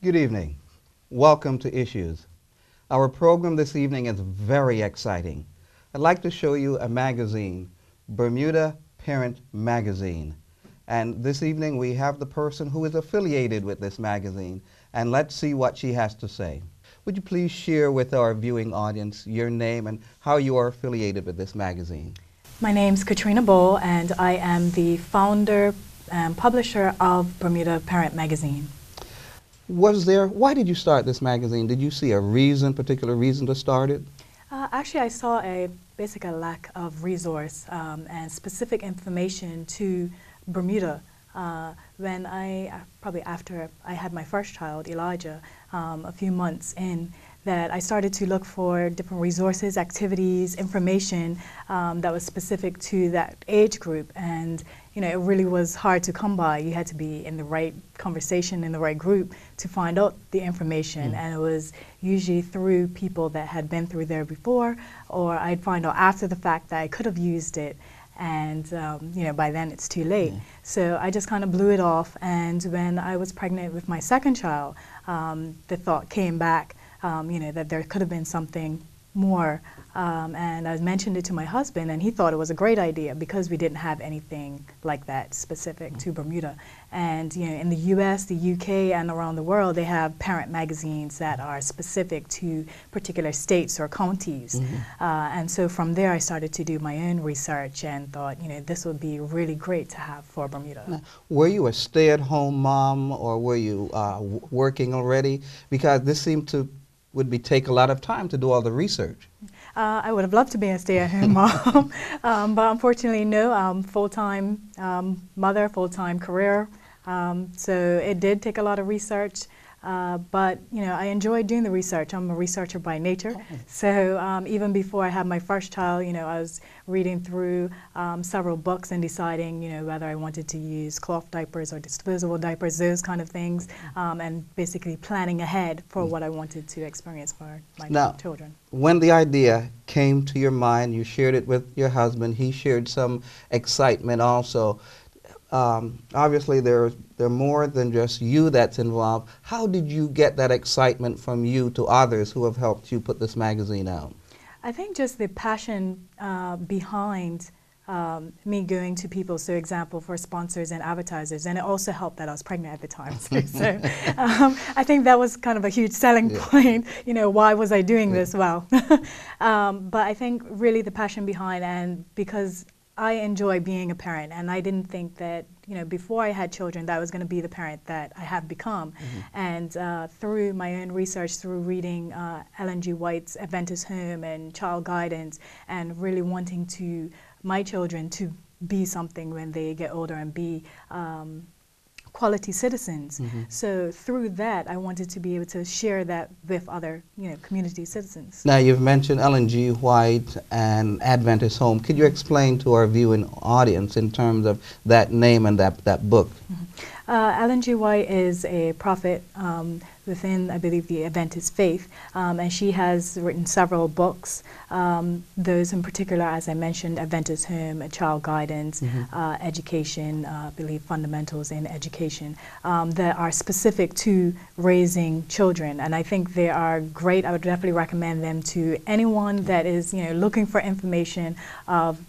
Good evening. Welcome to Issues. Our program this evening is very exciting. I'd like to show you a magazine, Bermuda Parent Magazine. And this evening we have the person who is affiliated with this magazine, and let's see what she has to say. Would you please share with our viewing audience your name and how you are affiliated with this magazine? My name's KatrinaBall, and I am the founder and publisher of Bermuda Parent Magazine. Why did you start this magazine? Did you see a particular reason to start it? Actually, I saw a lack of resource and specific information to Bermuda when probably after I had my first child, Elijah, a few months in, that I started to look for different resources, activities, information that was specific to that age group. And it really was hard to come by. You had to be in the right conversation, in the right group to find out the information. And it was usually through people that had been through there before, or I'd find out after the fact that I could have used it. And by then it's too late. So I just kind of blew it off. And when I was pregnant with my second child, the thought came back, that there could have been something more. And I mentioned it to my husband, and he thought it was a great idea because we didn't have anything like that specific to Bermuda. And in the US, the UK, and around the world, they have parent magazines that are specific to particular states or counties. And so from there, I started to do my own research and thought, this would be really great to have for Bermuda. Now, were you a stay-at-home mom, or were you working already? Because this would take a lot of time to do all the research. I would have loved to be a stay-at-home mom, but unfortunately, no. Full-time mother, full-time career. So it did take a lot of research, but I enjoyed doing the research. I'm a researcher by nature. So even before I had my first child, I was reading through several books and deciding, whether I wanted to use cloth diapers or disposable diapers, those kind of things, and basically planning ahead for what I wanted to experience for my children. When the idea came to your mind, you shared it with your husband. He shared some excitement also. Obviously, there are more than just you that's involved. How did you get that excitement from you to others who have helped you put this magazine out? I think just the passion behind me going to people, so example, for sponsors and advertisers, and it also helped that I was pregnant at the time. So I think that was kind of a huge selling point, why was I doing this? Well, but I think really the passion behind, and because I enjoy being a parent, and I didn't think that, before I had children, that I was going to be the parent that I have become. And through my own research, through reading Ellen G. White's Adventist Home and Child Guidance, and really wanting my children to be something when they get older and be quality citizens. So through that, I wanted to be able to share that with other, community citizens. Now, you've mentioned Ellen G. White and Adventist Home. Could you explain to our viewing audience in terms of that name and that book? Ellen G. White is a prophet within, I believe, the Adventist faith, and she has written several books. Those in particular, as I mentioned, Adventist Home, Child Guidance, Education, I believe Fundamentals in Education, that are specific to raising children. And I think they are great. I would definitely recommend them to anyone that is, looking for information of,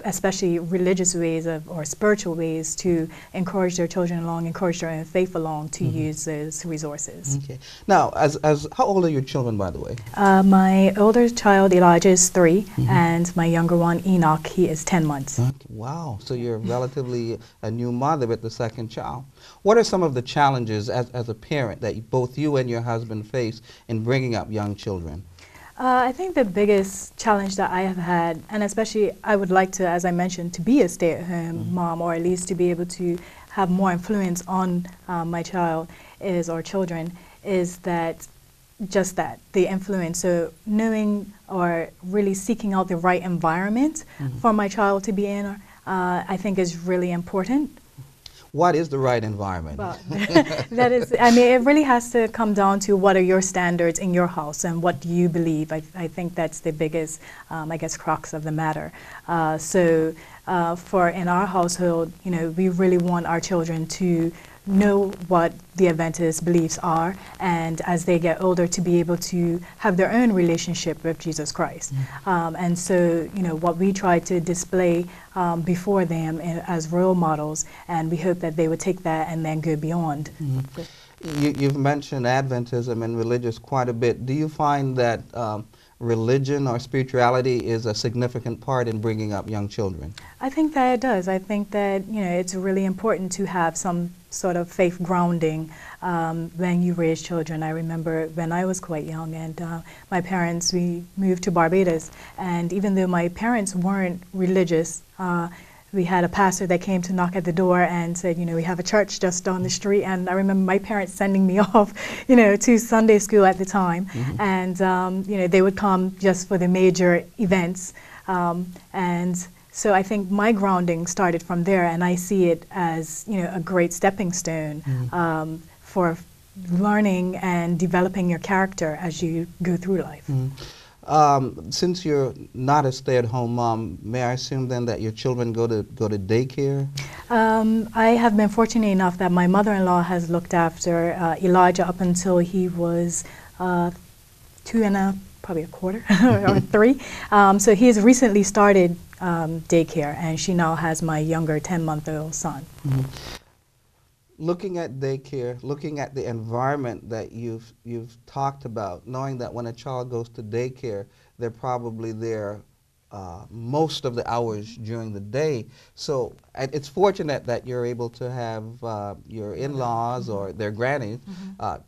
especially religious ways or spiritual ways to encourage their children along, encourage their own faith along, to use those resources. Okay. Now, how old are your children, by the way? My older child, Elijah, is 3, and my younger one, Enoch, he is 10 months. Okay. Wow. So you're relatively a new mother with the second child. What are some of the challenges as a parent that both you and your husband face in bringing up young children? I think the biggest challenge that I have had, and especially I would like to, as I mentioned, to be a stay-at-home mom, or at least to be able to have more influence on my child or children, is that the influence. So knowing or really seeking out the right environment for my child to be in, I think is really important. What is the right environment? Well, that is, I mean, it really has to come down to what are your standards in your house and what do you believe. I think that's the biggest, I guess, crux of the matter. So for in our household, we really want our children to know what the Adventist beliefs are, and as they get older, to be able to have their own relationship with Jesus Christ. And so, what we try to display before them as role models, and we hope that they would take that and then go beyond. You've mentioned Adventism and religious quite a bit. Do you find that religion or spirituality is a significant part in bringing up young children? I think that it does. I think that it's really important to have some sort of faith grounding when you raise children. I remember when I was quite young, and my parents, we moved to Barbados, and even though my parents weren't religious, we had a pastor that came to knock at the door and said, we have a church just down the street. And I remember my parents sending me off, to Sunday school at the time. And, they would come just for the major events. And so I think my grounding started from there, and I see it as, a great stepping stone for learning and developing your character as you go through life. Since you're not a stay-at-home mom, may I assume then that your children go to daycare? I have been fortunate enough that my mother-in-law has looked after Elijah up until he was 2 and probably a quarter or 3. So he has recently started daycare, and she now has my younger 10-month-old son. Looking at daycare, looking at the environment that you've talked about, knowing that when a child goes to daycare, they're probably there most of the hours during the day. So it's fortunate that you're able to have your in-laws or their grannies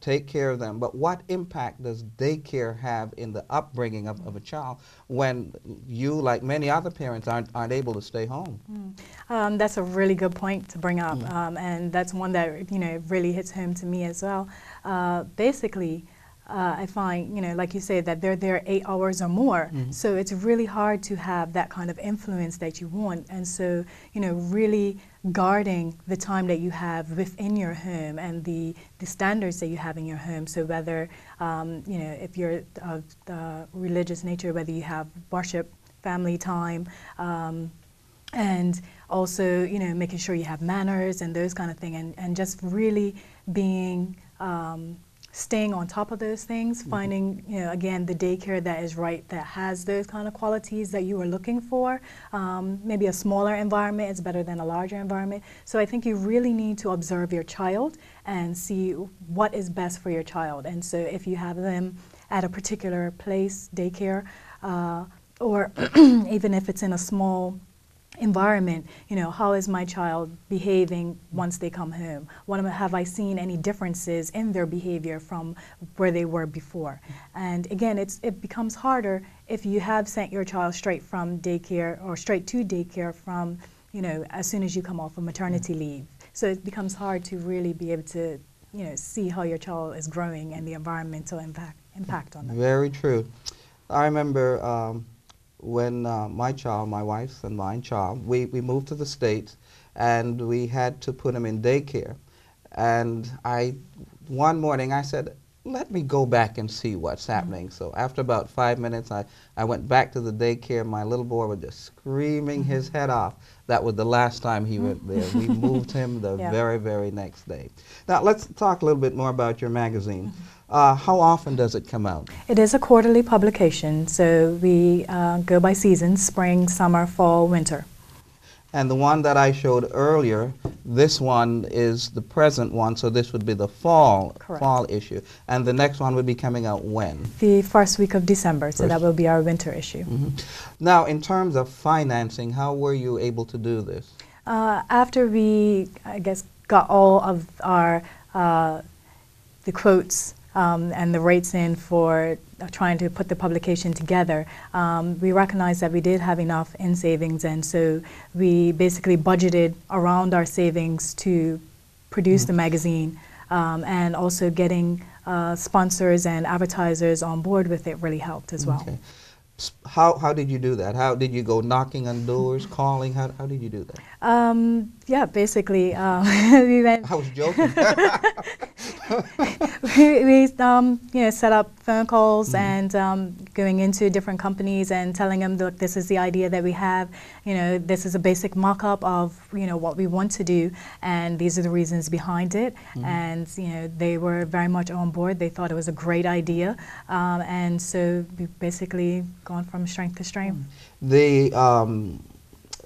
take care of them. But what impact does daycare have in the upbringing of a child when you, like many other parents, aren't able to stay home? That's a really good point to bring up, and that's one that really hits home to me as well. Basically, I find, like you say, that they're there 8 hours or more. So it's really hard to have that kind of influence that you want. And so, really guarding the time that you have within your home and the standards that you have in your home. So whether, if you're of the religious nature, whether you have worship, family time, and also, making sure you have manners and those kind of things, and just really being staying on top of those things, finding, again, the daycare that is right, that has those kind of qualities that you are looking for. Maybe a smaller environment is better than a larger environment. So I think you really need to observe your child and see what is best for your child. And so if you have them at a particular place, daycare, or even if it's in a small environment, how is my child behaving once they come home? Have I seen any differences in their behavior from where they were before? And again, it becomes harder if you have sent your child straight from daycare or straight to daycare from, as soon as you come off of maternity leave. So it becomes hard to really be able to, see how your child is growing and the environmental impact on them. Very true. I remember when my wife's and mine child, we moved to the States, and we had to put him in daycare. And one morning I said, let me go back and see what's happening. So after about 5 minutes, I went back to the daycare. My little boy was just screaming his head off. That was the last time he went there. We moved him the very, very next day. Now let's talk a little bit more about your magazine. How often does it come out? It is a quarterly publication, so we go by seasons: spring, summer, fall, winter. And the one that I showed earlier, this one is the present one, so this would be the fall issue. And the next one would be coming out when? The first week of December, so that will be our winter issue. Now, in terms of financing, how were you able to do this? After we, got all of our the quotes and the rates in for trying to put the publication together, we recognized that we did have enough in savings, and so we basically budgeted around our savings to produce the magazine, and also getting sponsors and advertisers on board with it really helped as well. Okay. How did you do that? How did you go knocking on doors, calling? How did you do that? Yeah, basically we went. I was joking. we you know, set up phone calls and going into different companies and telling them, look, this is the idea that we have. You know, this is a basic mock-up of, you know, what we want to do, and these are the reasons behind it. And you know, they were very much on board. They thought it was a great idea, and so we basically gone from strength to strength.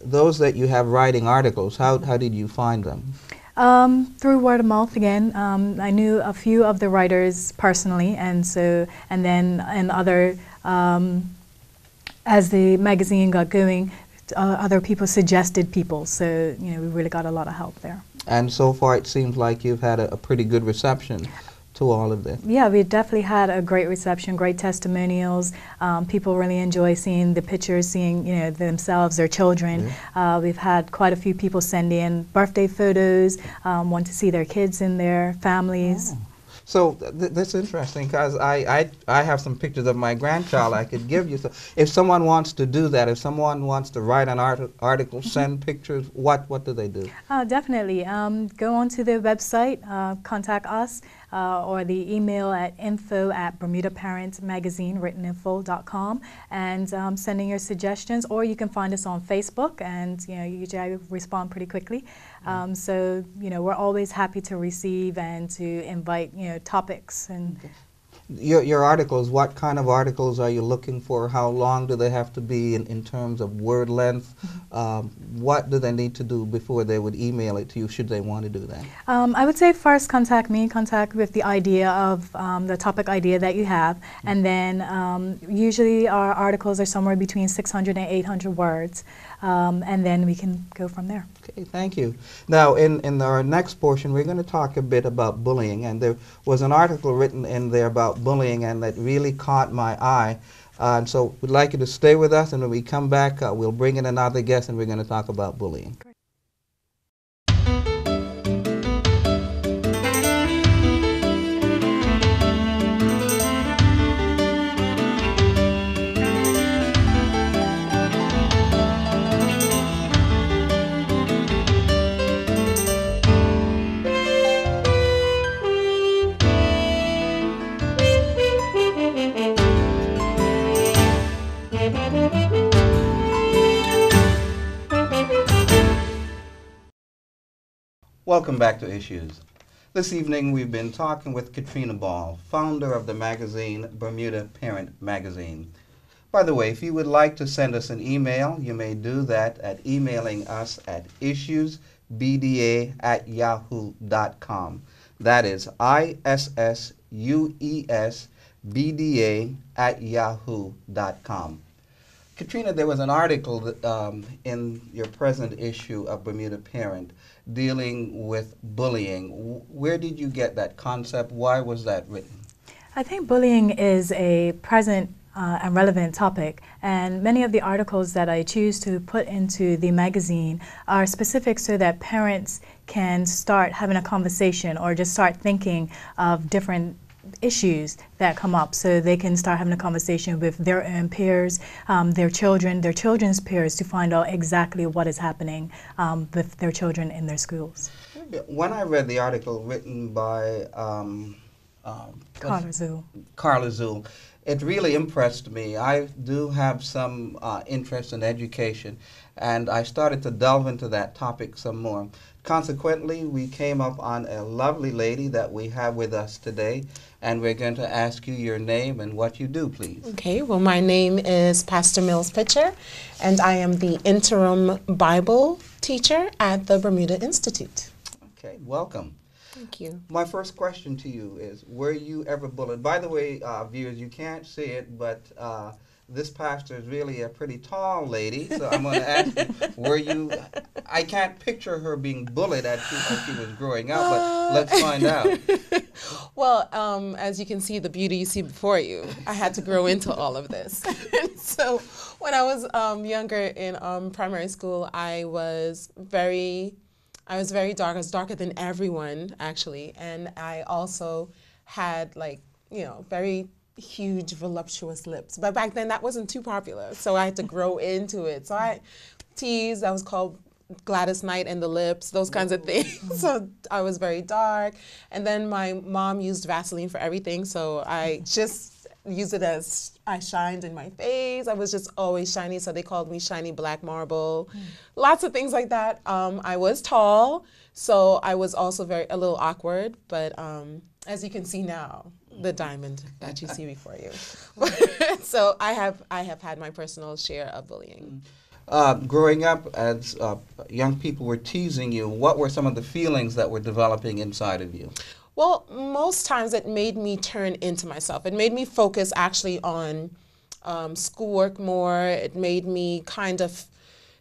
Those that you have writing articles, how did you find them? Through word of mouth again. I knew a few of the writers personally, and then in other, as the magazine got going, other people suggested people. So you know, we really got a lot of help there. And so far, it seems like you've had a pretty good reception to all of this. Yeah, we definitely had a great reception, great testimonials. People really enjoy seeing the pictures, seeing, you know, themselves, their children. We've had quite a few people send in birthday photos, want to see their kids and their families. So that's interesting, because I have some pictures of my grandchild I could give you. So if someone wants to do that, if someone wants to write an article, send pictures, what do they do? Definitely. Go onto the website, contact us, or the email at info@BermudaParentsMagazineWrittenInfo.com, and sending your suggestions, or you can find us on Facebook, and you know, usually I respond pretty quickly. So you know, we're always happy to receive and to invite, you know, topics. And your articles, what kind of articles are you looking for? How long do they have to be in terms of word length? What do they need to do before they would email it to you, should they want to do that? I would say first contact me, contact with the idea of the topic idea that you have, and then usually our articles are somewhere between 600 and 800 words, and then we can go from there. Okay, thank you. Now, in our next portion, we're going to talk a bit about bullying, and there was an article written in there about bullying, and that really caught my eye. And so we'd like you to stay with us, and when we come back, we'll bring in another guest, and we're going to talk about bullying. Great. Welcome back to Issues. This evening we've been talking with KatrinaBall, founder of the magazine Bermuda Parent Magazine. By the way, if you would like to send us an email, you may do that at emailing us at issuesbda@yahoo.com. That is issuesbda@yahoo.com. Katrina, there was an article that, in your present issue of Bermuda Parent dealing with bullying. Where did you get that concept? Why was that written? I think bullying is a present and relevant topic, and many of the articles that I choose to put into the magazine are specific so that parents can start having a conversation or just start thinking of different issues that come up, so they can start having a conversation with their own peers, their children, their children's peers, to find out exactly what is happening with their children in their schools. When I read the article written by Carla Zool, it really impressed me. I do have some interest in education, and I started to delve into that topic some more. Consequently, we came up on a lovely lady that we have with us today, and we're going to ask you your name and what you do, please. Okay, well, my name is Pastor Mills Pitcher, and I am the interim Bible teacher at the Bermuda Institute. Okay, welcome. Thank you. My first question to you is, were you ever bullied? By the way, viewers, you can't see it, but this pastor is really a pretty tall lady, so I'm going to ask you, were you, I can't picture her being bullied as she was growing up, but let's find out. Well, as you can see, the beauty you see before you, I had to grow into all of this. So when I was younger in primary school, I was very dark. I was darker than everyone, actually, and I also had, like, you know, very huge voluptuous lips, but back then that wasn't too popular, so I had to grow into it. So I teased. I was called Gladys Knight and the lips, those kinds of things. So I was very dark. And then my mom used Vaseline for everything, so I just used it as I shined in my face. I was just always shiny, so they called me Shiny Black Marble. Lots of things like that. I was tall, so I was also a little awkward, but as you can see now, the diamond that you see before you. So I have had my personal share of bullying. Growing up, as young people were teasing you, what were some of the feelings that were developing inside of you? Well, most times it made me turn into myself. It made me focus actually on schoolwork more. It made me kind of,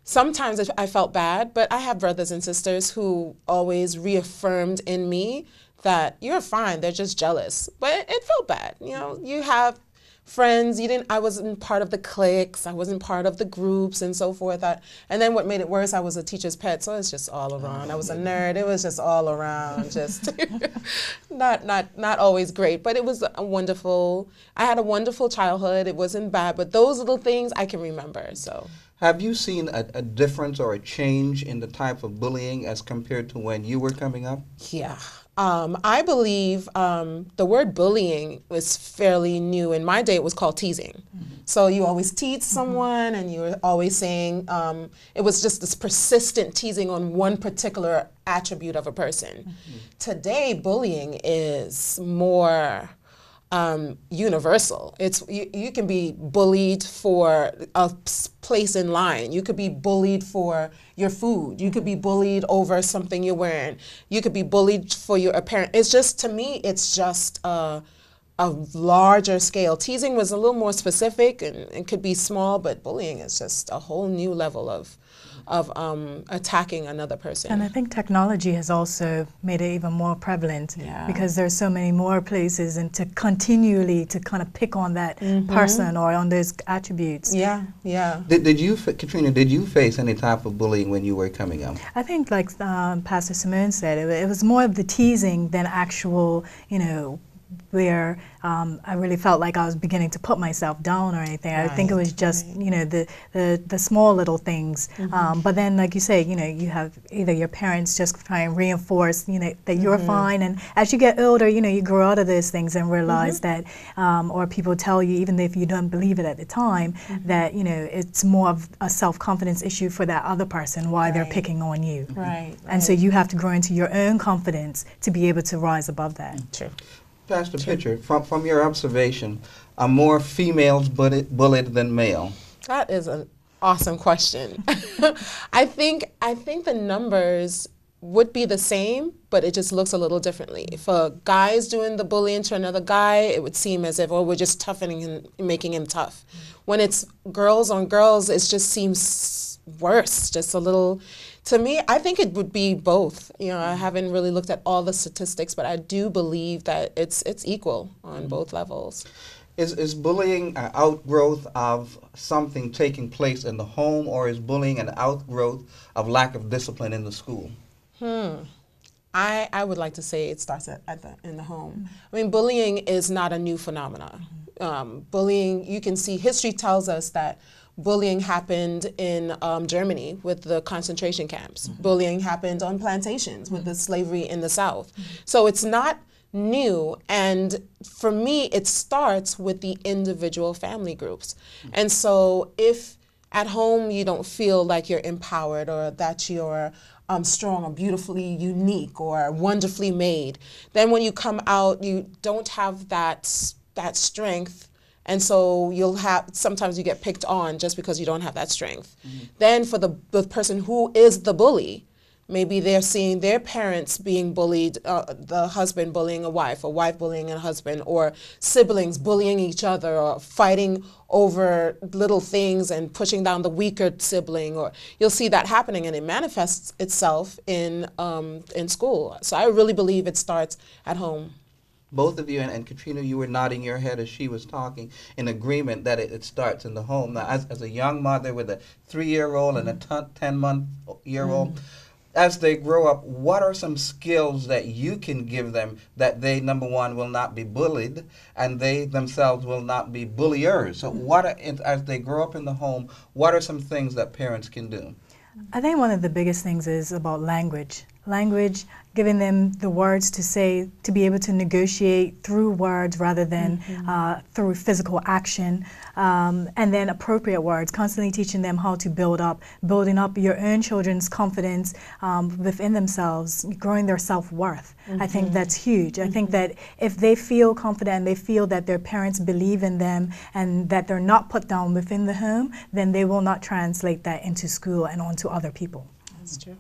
sometimes I felt bad, but I have brothers and sisters who always reaffirmed in me that you're fine, they're just jealous. But it felt bad. You know, you have friends, I wasn't part of the cliques, I wasn't part of the groups and so forth. And then what made it worse, I was a teacher's pet, so it's just all around. I was a nerd, it was just all around, just not always great, but it was I had a wonderful childhood. It wasn't bad, but those little things I can remember, so. Have you seen a difference or a change in the type of bullying as compared to when you were coming up? Yeah. I believe the word bullying was fairly new. In my day, it was called teasing. So you always tease someone, and you were always saying, it was just this persistent teasing on one particular attribute of a person. Today, bullying is more universal. It's you can be bullied for a place in line. You could be bullied for your food. You could be bullied over something you're wearing. You could be bullied for your appearance. It's just, to me, it's just a larger scale. Teasing was a little more specific and it could be small, but bullying is just a whole new level of attacking another person. And I think technology has also made it even more prevalent, because there's so many more places, and to continually to kind of pick on that person or on those attributes. Yeah. Did you, Katrina, did you face any type of bullying when you were coming up? I think, like Pastor Simone said, it was more of the teasing than actual, where I really felt like I was beginning to put myself down or anything. I think it was just, the small little things. But then, like you say, you have either your parents just try and reinforce, that you're fine. And as you get older, you grow out of those things and realize that, or people tell you, even if you don't believe it at the time, that, it's more of a self-confidence issue for that other person, why they're picking on you. And so you have to grow into your own confidence to be able to rise above that. True. Pastor Pitcher, from your observation, are more females bullied than male? That is an awesome question. I think the numbers would be the same, but it just looks a little differently. If a guy's doing the bullying to another guy, it would seem as if, we're just toughening him, making him tough. When it's girls on girls, it just seems worse, just a little. To me, I think it would be both. I haven't really looked at all the statistics, but I do believe that it's equal on both levels. Is bullying an outgrowth of something taking place in the home, or is bullying an outgrowth of lack of discipline in the school? I would like to say it starts in the home. I mean, bullying is not a new phenomenon. Bullying, you can see, history tells us that bullying happened in Germany with the concentration camps. Bullying happened on plantations with the slavery in the South. So it's not new, and for me, it starts with the individual family groups. And so if at home you don't feel like you're empowered, or that you're strong or beautifully unique or wonderfully made, then when you come out, you don't have that strength. And so sometimes you get picked on just because you don't have that strength. Then for the person who is the bully, maybe they're seeing their parents being bullied, the husband bullying a wife, or wife bullying a husband, or siblings bullying each other, or fighting over little things and pushing down the weaker sibling, or you'll see that happening, and it manifests itself in school. So I really believe it starts at home. Both of you, and Katrina, you were nodding your head as she was talking, in agreement that it starts in the home. Now, as a young mother with a 3-year-old and a 10-month-year-old, as they grow up, what are some skills that you can give them that they, number one, will not be bullied, and they themselves will not be bulliers? So as they grow up in the home, what are some things that parents can do? I think one of the biggest things is about language. Language, giving them the words to say, to be able to negotiate through words rather than through physical action, and then appropriate words, constantly teaching them how to building up your own children's confidence within themselves, growing their self-worth. I think that's huge. I think that if they feel confident, they feel that their parents believe in them and that they're not put down within the home, then they will not translate that into school and onto other people. That's true.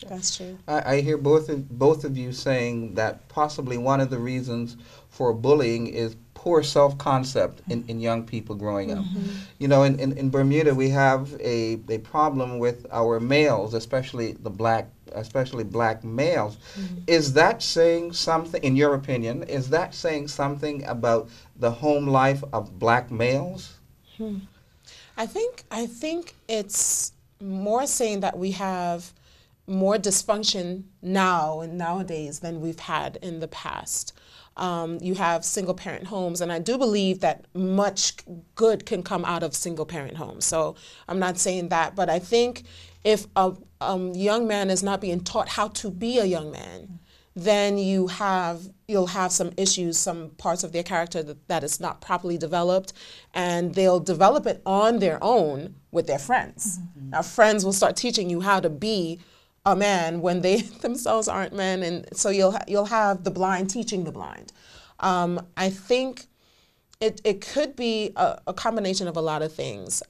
That's true. I hear both of you saying that possibly one of the reasons for bullying is poor self-concept in young people growing up. You know, in Bermuda we have a problem with our males, especially black males. Is that saying something, in your opinion, is that saying something about the home life of black males? I think it's more saying that we have more dysfunction now and nowadays than we've had in the past. You have single parent homes, and I do believe that much good can come out of single parent homes. So I'm not saying that, but I think if a young man is not being taught how to be a young man, then you'll have some issues, some parts of their character that is not properly developed, and they'll develop it on their own with their friends. Now friends will start teaching you how to be a man when they themselves aren't men, and so you'll have the blind teaching the blind. I think it could be a combination of a lot of things.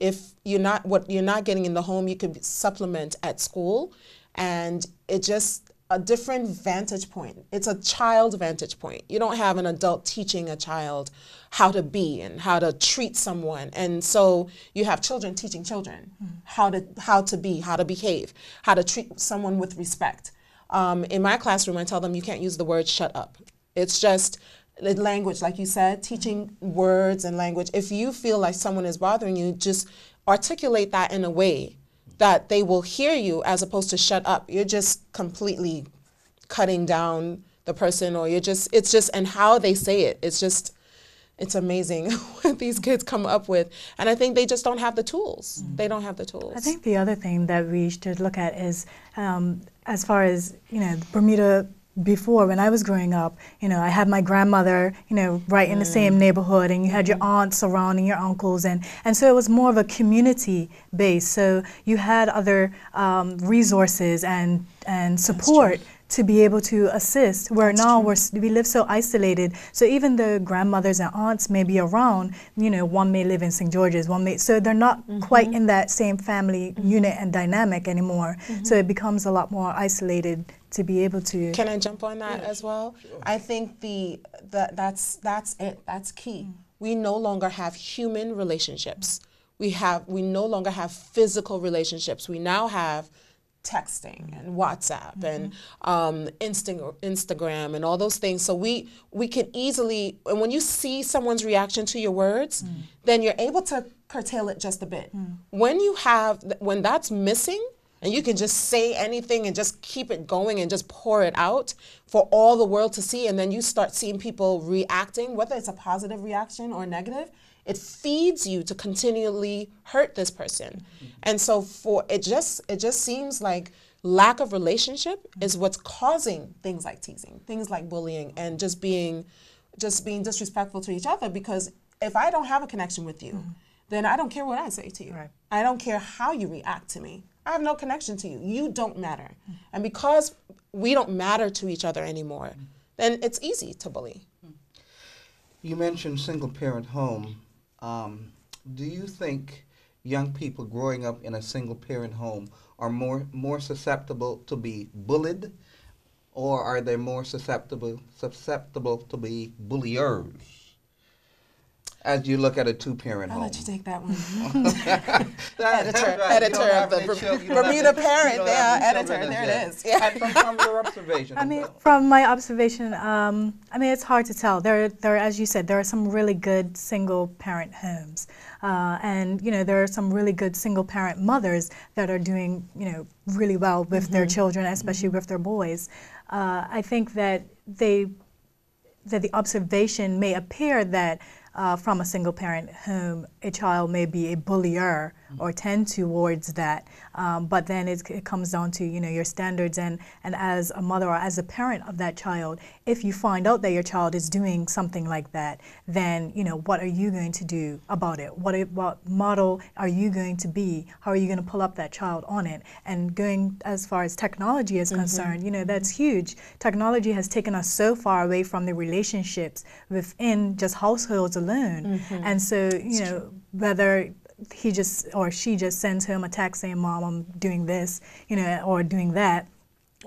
If what you're not getting in the home, you could supplement at school, and it just a different vantage point. It's a child vantage point. You don't have an adult teaching a child how to be and how to treat someone. And so you have children teaching children how to be, how to behave, how to treat someone with respect. In my classroom, I tell them you can't use the word shut up. It's just language, like you said, teaching words and language. If you feel like someone is bothering you, just articulate that in a way that they will hear you as opposed to shut up. You're just completely cutting down the person, or it's just, and how they say it, it's amazing what these kids come up with. And I think they just don't have the tools. They don't have the tools. I think the other thing that we should look at is, as far as, Bermuda, before, when I was growing up, I had my grandmother, right in the same neighborhood, and you had your aunts surrounding your uncles, and so it was more of a community base. So you had other resources and support to be able to assist, where now we live so isolated. So even the grandmothers and aunts may be around, one may live in St. George's, so they're not quite in that same family unit and dynamic anymore. So it becomes a lot more isolated to be able to. Can I jump on that as well? Sure. I think that's it. That's key. We no longer have human relationships. We no longer have physical relationships. We now have texting and WhatsApp and Instagram and all those things. So we can easily, and when you see someone's reaction to your words, then you're able to curtail it just a bit. When that's missing, and you can just say anything and just keep it going and just pour it out for all the world to see, and then you start seeing people reacting, whether it's a positive reaction or negative, it feeds you to continually hurt this person. And so it just seems like lack of relationship is what's causing things like teasing, things like bullying, and just being disrespectful to each other. Because if I don't have a connection with you, then I don't care what I say to you. Right. I don't care how you react to me. I have no connection to you. You don't matter. And because we don't matter to each other anymore, then it's easy to bully. You mentioned single-parent home. Do you think young people growing up in a single-parent home are more susceptible to be bullied, or are they more susceptible to be bulliers? As you look at a two-parent home. I'll let you take that one. editor of the Bermuda Parent. Editor. There it is. Yeah. From your observation. From my observation, it's hard to tell. There, as you said, there are some really good single-parent homes, and there are some really good single-parent mothers that are doing really well with their children, especially with their boys. I think that the observation may appear that from a single-parent home, a child may be a bullier or tend towards that. But then it comes down to, you know, your standards, and as a mother or as a parent of that child, if you find out that your child is doing something like that, then, you know, what are you going to do about it? What model are you going to be? How are you going to pull up that child on it? And going as far as technology is concerned, you know, that's huge. Technology has taken us so far away from the relationships within just households alone. And so, you know, whether he just or she just sends him a text saying, "Mom, I'm doing this," you know, or doing that,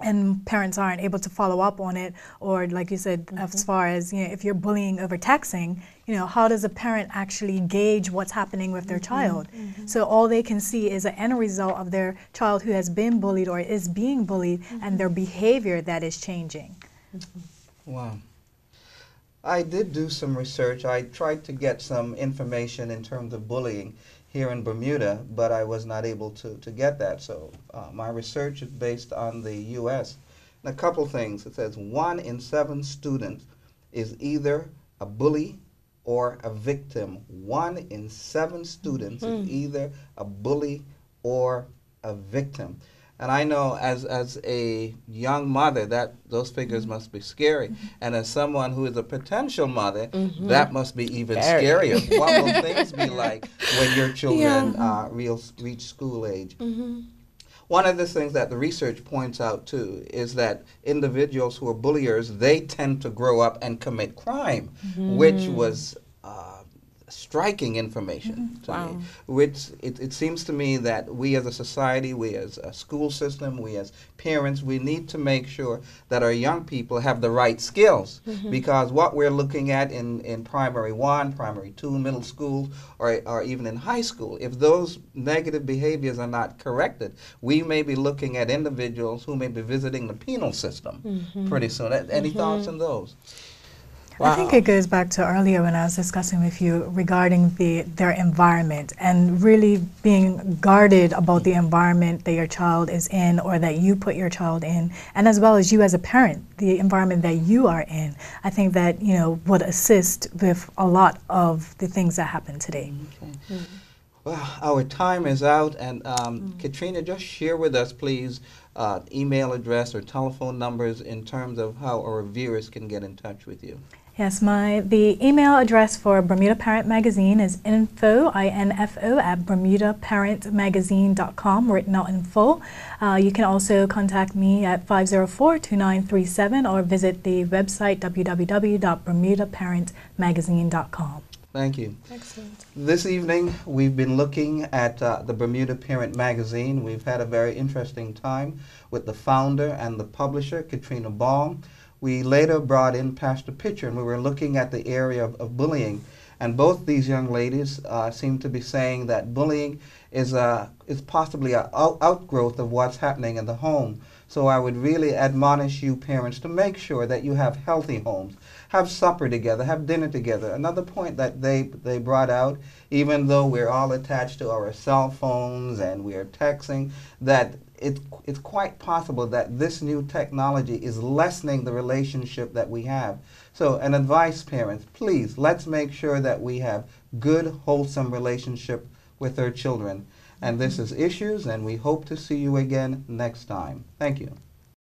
and parents aren't able to follow up on it, or like you said, as far as, you know, if you're bullying over texting, you know, how does a parent actually gauge what's happening with their child? So all they can see is an end result of their child who has been bullied or is being bullied, and their behavior that is changing. Wow. I did do some research. I tried to get some information in terms of bullying here in Bermuda, but I was not able to get that. So my research is based on the U.S. And a couple things. It says 1 in 7 students is either a bully or a victim. 1 in 7 students is either a bully or a victim. And I know as a young mother that those figures must be scary. And as someone who is a potential mother, that must be even scarier. What will things be like when your children reach school age? One of the things that the research points out too is that individuals who are bulliers, they tend to grow up and commit crime, which was striking information to me, which it seems to me that we as a society, we as a school system, we as parents, we need to make sure that our young people have the right skills, because what we're looking at in primary 1, primary 2, middle school, or even in high school, if those negative behaviors are not corrected, we may be looking at individuals who may be visiting the penal system pretty soon. Any thoughts on those? I think it goes back to earlier when I was discussing with you regarding their environment, and really being guarded about the environment that your child is in or that you put your child in, and as well as you as a parent, the environment that you are in. I think that, you know, would assist with a lot of the things that happen today. Well, our time is out, and Katrina, just share with us, please, email address or telephone numbers in terms of how our viewers can get in touch with you. Yes, the email address for Bermuda Parent Magazine is info, I-N-F-O, at bermudaparentmagazine.com, written out in full. You can also contact me at 504-2937 or visit the website www.bermudaparentmagazine.com. Thank you. Excellent. This evening, we've been looking at the Bermuda Parent Magazine. We've had a very interesting time with the founder and the publisher, KatrinaBall. We later brought in Pastor Pitcher, and we were looking at the area of bullying. And both these young ladies seem to be saying that bullying is possibly an outgrowth of what's happening in the home. So I would really admonish you parents to make sure that you have healthy homes. Have supper together, have dinner together. Another point that they brought out, even though we're all attached to our cell phones and we are texting, that it's quite possible that this new technology is lessening the relationship that we have. So an advice, parents, please, let's make sure that we have good, wholesome relationship with our children. And this is Issues, and we hope to see you again next time. Thank you.